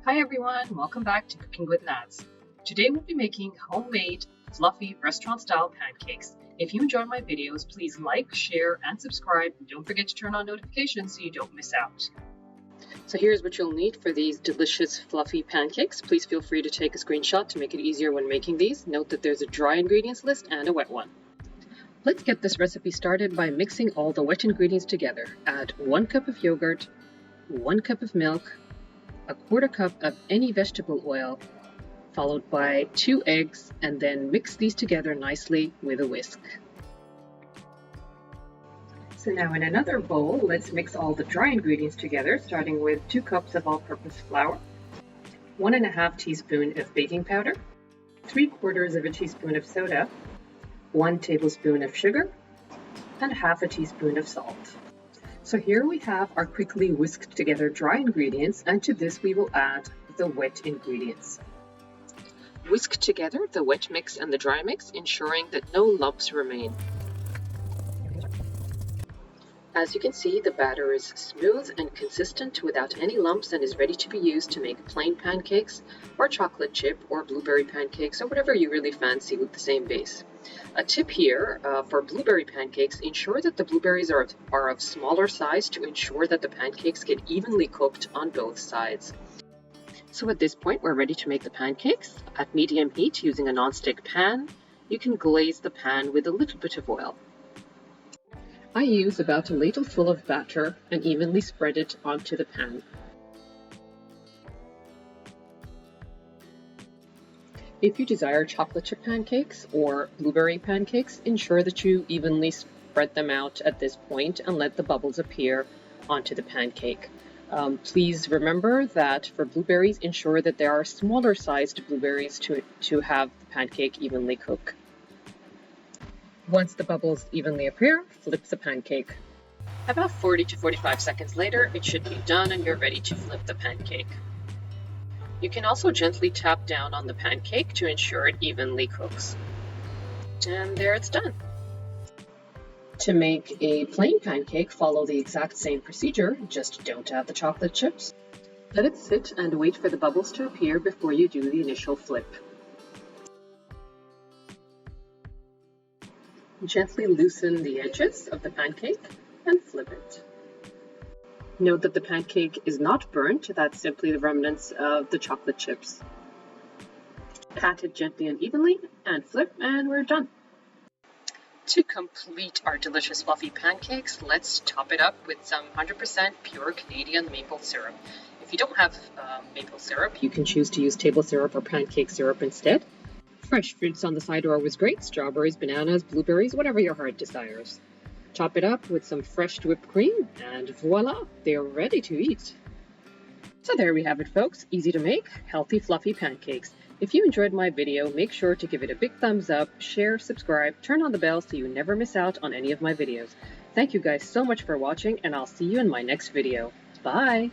Hi everyone, welcome back to Cooking with NadZ. Today we'll be making homemade, fluffy, restaurant-style pancakes. If you enjoy my videos, please like, share, and subscribe. And don't forget to turn on notifications so you don't miss out. So here's what you'll need for these delicious, fluffy pancakes. Please feel free to take a screenshot to make it easier when making these. Note that there's a dry ingredients list and a wet one. Let's get this recipe started by mixing all the wet ingredients together. Add 1 cup of yogurt, 1 cup of milk, a 1/4 cup of any vegetable oil, followed by 2 eggs, and then mix these together nicely with a whisk. So now in another bowl, let's mix all the dry ingredients together, starting with 2 cups of all-purpose flour, 1½ teaspoon of baking powder, 3/4 of a teaspoon of soda, 1 tablespoon of sugar, and ½ a teaspoon of salt. So here we have our quickly whisked together dry ingredients, and to this we will add the wet ingredients. Whisk together the wet mix and the dry mix, ensuring that no lumps remain. As you can see, the batter is smooth and consistent without any lumps and is ready to be used to make plain pancakes or chocolate chip or blueberry pancakes or whatever you really fancy with the same base. A tip here for blueberry pancakes, ensure that the blueberries are of smaller size to ensure that the pancakes get evenly cooked on both sides. So at this point, we're ready to make the pancakes. At medium heat, using a non-stick pan, you can glaze the pan with a little bit of oil. I use about a ladle full of batter and evenly spread it onto the pan. If you desire chocolate chip pancakes or blueberry pancakes, ensure that you evenly spread them out at this point and let the bubbles appear onto the pancake. Please remember that for blueberries, ensure that there are smaller sized blueberries to have the pancake evenly cook. Once the bubbles evenly appear, flip the pancake. About 40 to 45 seconds later, it should be done and you're ready to flip the pancake. You can also gently tap down on the pancake to ensure it evenly cooks. And there it's done. To make a plain pancake, follow the exact same procedure, just don't add the chocolate chips. Let it sit and wait for the bubbles to appear before you do the initial flip. Gently loosen the edges of the pancake and flip it. Note that the pancake is not burnt, that's simply the remnants of the chocolate chips. Pat it gently and evenly and flip, and we're done. To complete our delicious fluffy pancakes, let's top it up with some 100% pure Canadian maple syrup. If you don't have maple syrup, you can choose to use table syrup or pancake syrup instead. Fresh fruits on the side are always great: strawberries, bananas, blueberries, whatever your heart desires. Top it up with some fresh whipped cream, and voila, they're ready to eat. So there we have it, folks. Easy to make, healthy, fluffy pancakes. If you enjoyed my video, make sure to give it a big thumbs up, share, subscribe, turn on the bell so you never miss out on any of my videos. Thank you guys so much for watching, and I'll see you in my next video. Bye!